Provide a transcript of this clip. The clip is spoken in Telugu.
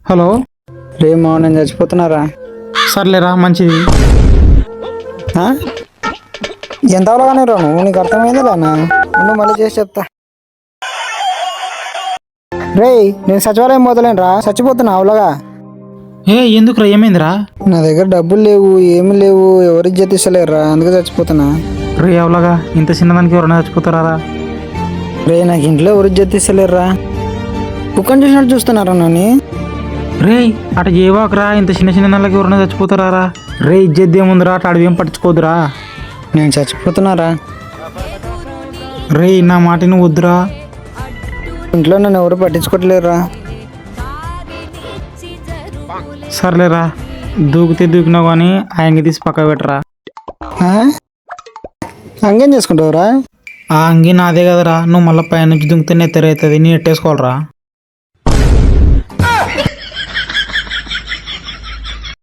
హలో. రేమో నేను చచ్చిపోతున్నారా? సర్లేరా, మంచిది. ఆ? ఎంత అవగానే రా నువ్వు, నీకు అర్థమైందా రానా? నువ్వు మళ్ళీ చేసి చెప్తా. రేయ్, నేను సచివాలయం పోతలేనురా, చచ్చిపోతున్నా అవలగా. ఎందుకురా, ఏమైందిరా? నా దగ్గర డబ్బులు లేవు, ఏమి లేవు, ఎవరు ఇజ్జత్ ఇస్తలేరురా, అందుకే చచ్చిపోతున్నా. రే అవలాగా, ఇంత చిన్నదానికి ఎవరైనా చచ్చిపోతారా? రే, నాకు ఇంట్లో ఎవరు ఇజ్జత్ ఇస్తలేరురా, కుక్కని చూసినట్టు చూస్తున్నారా నన్ను. రే అటు ఏవాకరా, ఇంత చిన్న చిన్న నెలకి ఎవరైనా చచ్చిపోతారా? రే ఇజ్జత్ ఏముందిరా, అటు ఏం పట్టించుకోదురా. నేను చచ్చిపోతున్నారా. రే నా మాట నువ్వు వద్దురా. ఇంట్లో నన్ను ఎవరు పట్టించుకోవట్లేరురా. సర్లేరా, దూకితే దూకినావు కానీ ఆయనకి తీసి పక్క పెట్టరా. అంగేం చేసుకుంటావురా? ఆ అంగి నాదే కదరా, నువ్వు మళ్ళీ పైన నుంచి దుంకితే నెత్తరైతుంది, నీ ఎట్టేసుకోవాలరా.